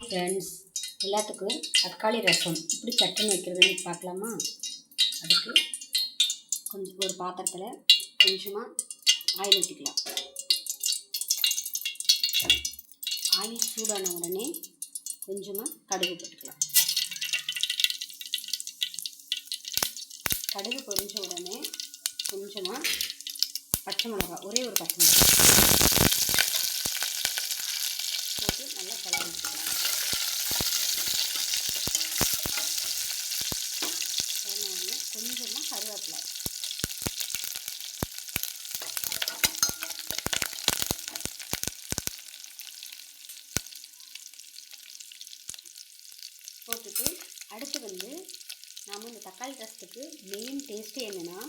Friends, எல்லாத்துக்கும் தக்காளி ரசம் இப்படி சட்டன் வைக்கிறதுன்னு பார்க்கலாமா? அதுக்கு கொஞ்சம் ஒரு பாத்திரத்தில் கொஞ்சமாக ஆயில் ஊற்றிக்கலாம். ஆயில் சூடான உடனே கொஞ்சமாக கடுகு போட்டுக்கலாம். கடுகு பொரிஞ்ச உடனே கொஞ்சமாக பச்சை மிளகாய், ஒரே ஒரு பச்சை மிளகாய் போட்டு நல்லா கலரி விட்டுக்கலாம். கொஞ்சமாக கருவேப்பிலை, போட்டுட்டு அடுத்து நாம் இந்த தக்காளி ரசத்துக்கு மெயின் டேஸ்ட்டு என்னென்னா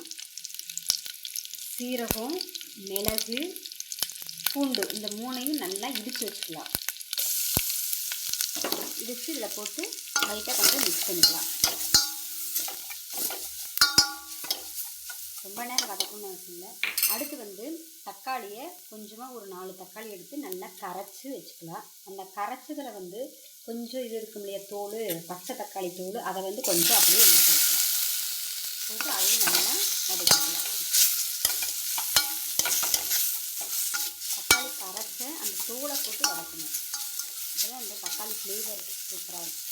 சீரகம், மிளகு, பூண்டு இந்த மூணையும் நல்லா இடித்து வச்சுக்கலாம். இடித்து இதில் போட்டு லைட்டாக கொஞ்சம் மிக்ஸ் பண்ணிக்கலாம். ரொம்ப நேரம் வதக்கணும்னு அவசியம் இல்லை. அடுத்து தக்காளியை கொஞ்சமாக ஒரு 4 தக்காளி எடுத்து நல்லா கரைச்சி வச்சுக்கலாம். அந்த கரைச்சதில் கொஞ்சம் இது இருக்கும் இல்லையா, தோல், பச்சை தக்காளி தோல், அதை கொஞ்சம் அப்படியே எடுத்து வைக்கலாம். போட்டு அதையும் நல்லா வதக்கிக்கலாம். தக்காளி கரைச்ச அந்த தோலை போட்டு வதக்கணும். அப்போதான் அந்த தக்காளி ஃப்ளேவர் சூப்பராக இருக்கும்.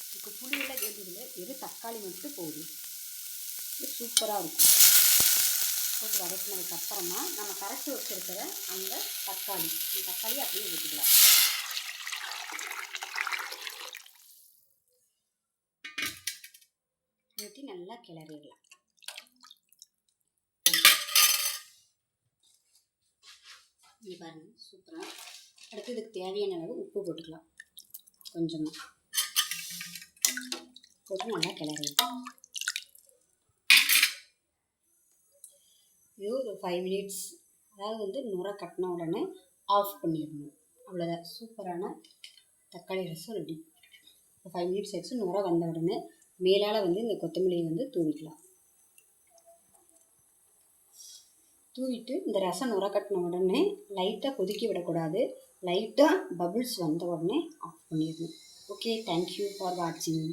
இதுக்கு புளியெல்லாம் வேண்டியதில்லை, வெறும் தக்காளி மட்டும் போதும். இது சூப்பராக இருக்கும். போட்டு வதக்கினதுக்கப்புறமா நம்ம கரைச்சி வச்சுருக்கிற அந்த தக்காளி அப்படியே ஊற்றிக்கலாம். ஊற்றி நல்லா கிளறிடலாம். இங்கே பாருங்கள், சூப்பராக. அடுத்து இதுக்கு தேவையான அளவு உப்பு போட்டுக்கலாம். கொஞ்சமாக போட்டு நல்லா கிளறிடலாம். இது ஒரு 5 மினிட்ஸ், அதாவது நுரை கட்டின உடனே ஆஃப் பண்ணிடணும். அவ்வளோதான், சூப்பரான தக்காளி ரசம் ரெடி. 5 மினிட்ஸ் ஆச்சு. நுரை வந்த உடனே மேலால் இந்த கொத்தமல்லியை தூவிக்கலாம். தூவிட்டு இந்த ரசம் நுரை கட்டின உடனே லைட்டாக கொதிக்க விடக்கூடாது. லைட்டாக பபிள்ஸ் வந்த உடனே ஆஃப் பண்ணிடணும். ஓகே, தேங்க்யூ ஃபார் வாட்சிங்.